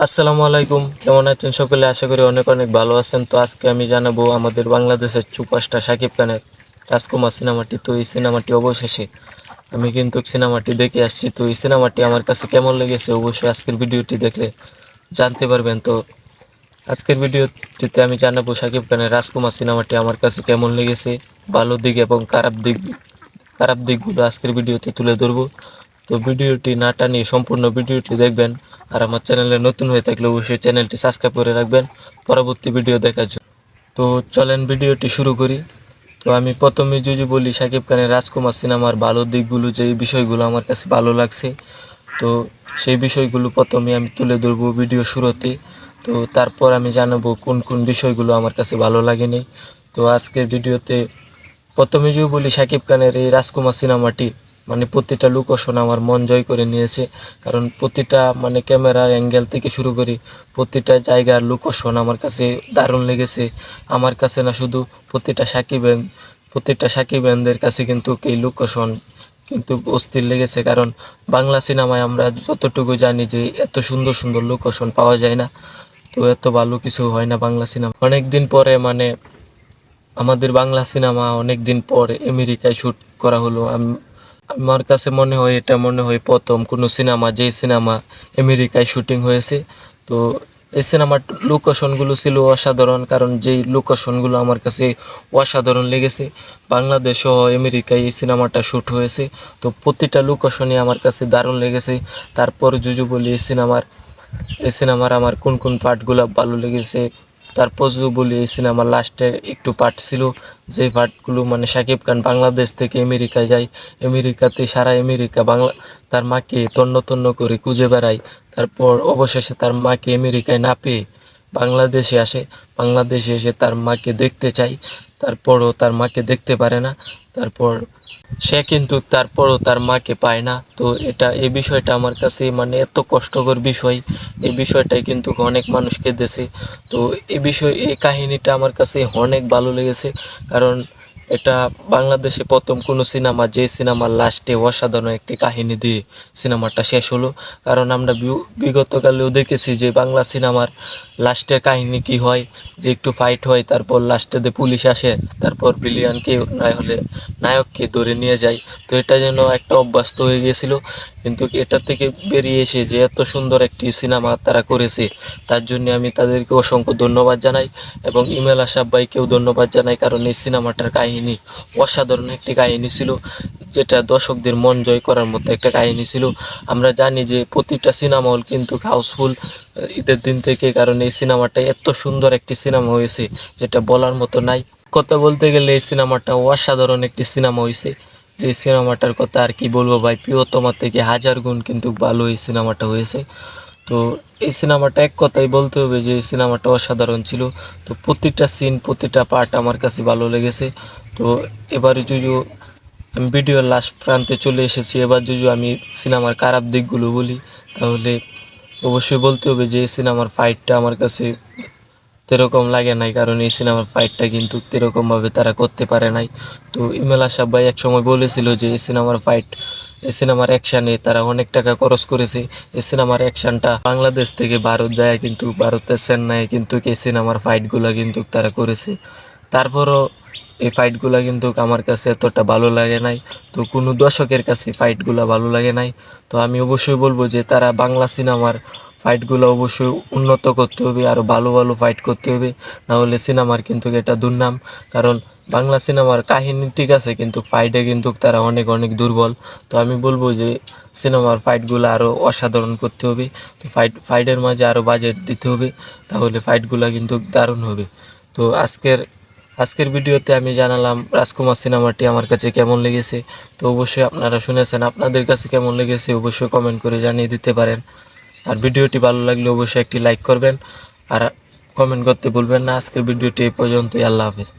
আসসালামু আলাইকুম, কেমন আছেন সকলে? আশা করি অনেক অনেক ভালো আছেন। তো আজকে আমি জানাবো আমাদের বাংলাদেশের সুপারস্টার শাকিব খানের রাজকুমার সিনেমাটি। তো এই সিনেমাটি অবশেষে আমি কিন্তু সিনেমাটি দেখে আসছি। তো এই সিনেমাটি আমার কাছে কেমন লেগেছে অবশ্যই আজকের ভিডিওটি দেখলে জানতে পারবেন। তো আজকের ভিডিওটিতে আমি জানাবো শাকিব খানের রাজকুমার সিনেমাটি আমার কাছে কেমন লেগেছে, ভালো দিক এবং খারাপ দিকগুলো আজকের ভিডিওতে তুলে ধরবো। তো ভিডিওটি না টানিয়ে সম্পূর্ণ ভিডিওটি দেখবেন। আর আমার চ্যানেলে নতুন হয়ে থাকলে অবশ্যই চ্যানেলটি সাবস্ক্রাইব করে রাখবেন পরবর্তী ভিডিও দেখার জন্য। তো চলেন ভিডিওটি শুরু করি। তো আমি প্রথমে যদি বলি শাকিব খানের রাজকুমার সিনেমার ভালো দিকগুলো, যে বিষয়গুলো আমার কাছে ভালো লাগছে, তো সেই বিষয়গুলো প্রথমে আমি তুলে ধরবো ভিডিও শুরুতে। তো তারপর আমি জানাবো কোন কোন বিষয়গুলো আমার কাছে ভালো লাগেনি। তো আজকের ভিডিওতে প্রথমে যদি বলি শাকিব খানের এই রাজকুমার সিনেমাটি প্রতিটা লোকেশন আমার মন জয় করে নিয়েছে। কারণ প্রতিটা ক্যামেরার অ্যাঙ্গেল থেকে শুরু করি প্রতিটা জায়গার লোকেশন আমার কাছে দারুণ লেগেছে। আমার কাছে না, শুধু প্রতিটা সাকিবেনদের কাছে কিন্তু এই লোকেশন কিন্তু অস্থির লেগেছে। কারণ বাংলা সিনেমায় আমরা যতটুকু জানি যে এত সুন্দর সুন্দর লোকেশন পাওয়া যায় না। তো এত ভালো কিছু হয় না বাংলা সিনেমা। অনেক দিন পরে আমাদের বাংলা সিনেমা অনেক দিন পর আমেরিকায় শ্যুট করা হলো। আমার কাছে মনে হয় প্রথম কোনো সিনেমা, যেই সিনেমা আমেরিকায় শুটিং হয়েছে। তো এই সিনেমার লোকেশনগুলো ছিল অসাধারণ। কারণ যেই লোকেশনগুলো আমার কাছে অসাধারণ লেগেছে, বাংলাদেশ ও আমেরিকায় এই সিনেমাটা শ্যুট হয়েছে। তো প্রতিটা লোকেশনই আমার কাছে দারুণ লেগেছে। তারপর যদি বলি এই সিনেমার আমার কোন কোন পার্টগুলো ভালো লেগেছে, তারপর যদি বলি এই সিনেমার লাস্টে একটু পার্ট ছিল, যে পার্টগুলো শাকিব খান বাংলাদেশ থেকে আমেরিকায় যায়, আমেরিকাতে সারা আমেরিকা তার মাকে তন্ন তন্ন করে খুঁজে বেড়ায়। তারপর অবশেষে তার মাকে আমেরিকায় না পেয়ে বাংলাদেশে আসে। বাংলাদেশে এসে তার মাকে দেখতে চায়, তারপরও তার মাকে দেখতে পারে না। তারপর সে কিন্তু তারপরও তার মাকে পায় না। তো এই বিষয়টা আমার কাছে এত কষ্টকর বিষয়। এই বিষয়টাই কিন্তু অনেক মানুষ কেঁদেছে। তো এই কাহিনীটা আমার কাছে অনেক ভালো লেগেছে। কারণ এটা বাংলাদেশে প্রথম কোনো সিনেমা, যে সিনেমার লাস্টে অসাধারণ একটি কাহিনী দিয়ে সিনেমাটা শেষ হলো। কারণ আমরা বিগতকালেও দেখেছি যে বাংলা সিনেমার লাস্টের কাহিনী কি হয়, যে একটু ফাইট হয়, তারপর লাস্টে পুলিশ আসে, তারপর ভিলিয়ানকে না হলে নায়ককে ধরে নিয়ে যায়। তো এটা যেন একটা অভ্যস্ত হয়ে গিয়েছিল। কিন্তু এটা থেকে বেরিয়ে এসে যে এত সুন্দর একটি সিনেমা তারা করেছে, তার জন্য আমি তাদেরকে অসংখ্য ধন্যবাদ জানাই। এবং ইমেল আসাফ ভাইকেও ধন্যবাদ জানাই। কারণ এই সিনেমাটার কাহিনী অসাধারণ একটি কাহিনী ছিল, যেটা দর্শকদের মন জয় করার মতো একটা কাহিনী ছিল। আমরা জানি যে প্রতিটা সিনেমা হল কিন্তু হাউসফুল ঈদের দিন থেকে। কারণ এই সিনেমাটা এত সুন্দর একটি সিনেমা হয়েছে যেটা বলার মতো নাই। কথা বলতে গেলে এই সিনেমাটা অসাধারণ একটি সিনেমা হয়েছে। যে সিনেমাটার কথা আর কি বলবো ভাই, প্রিয়তমা থেকে হাজার গুণ কিন্তু ভালো এই সিনেমাটা হয়েছে। তো এই সিনেমাটা এক কথাই বলতে হবে যে এই সিনেমাটা অসাধারণ ছিল। তো প্রতিটা সিন, প্রতিটা পার্ট আমার কাছে ভালো লেগেছে। তো এবারে যদি আমি ভিডিওর লাস্ট প্রান্তে চলে এসেছি, এবার যদি আমি সিনেমার খারাপ দিকগুলো বলি, তাহলে অবশ্যই বলতে হবে যে এই সিনেমার ফাইটটা আমার কাছে তেরকম লাগে নাই। কারণ এই সিনেমার ফাইটটা কিন্তু তেরকমভাবে তারা করতে পারে নাই। তো ইমেল আসাফ ভাই এক সময় বলেছিল যে এই সিনেমার অ্যাকশানে তারা অনেক টাকা খরচ করেছে। এই সিনেমার অ্যাকশানটা বাংলাদেশ থেকে ভারত যায়, কিন্তু ভারতের চেন্নাইয়ে কিন্তু এই সিনেমার ফাইটগুলো কিন্তু তারা করেছে। তারপরও এই ফাইটগুলো কিন্তু আমার কাছে এতটা ভালো লাগে নাই। তো কোনো দর্শকের কাছে ফাইটগুলো ভালো লাগে নাই। তো আমি অবশ্যই বলবো যে তারা বাংলা সিনেমার ফাইটগুলো অবশ্যই উন্নত করতে হবে, আরও ভালো ভালো ফাইট করতে হবে। না হলে সিনেমার কিন্তু এটা দুর্নাম। কারণ বাংলা সিনেমার কাহিনী ঠিক আছে, কিন্তু ফাইটে কিন্তু তারা অনেক অনেক দুর্বল। তো আমি বলবো যে সিনেমার ফাইটগুলো আরও অসাধারণ করতে হবে। তো ফাইটের মাঝে আরও বাজেট দিতে হবে, তাহলে ফাইটগুলো কিন্তু দারুণ হবে। তো আজকের ভিডিওতে আমি জানালাম রাজকুমার সিনেমাটি আমার কাছে কেমন লেগেছে। তো অবশ্যই আপনারা শুনেছেন, আপনাদের কাছে কেমন লেগেছে অবশ্যই কমেন্ট করে জানিয়ে দিতে পারেন। আর ভিডিওটি ভালো লাগলে অবশ্যই একটি লাইক করবেন, আর কমেন্ট করতে ভুলবেন না। আজকের ভিডিওটি এই পর্যন্তই। আল্লাহ হাফেজ।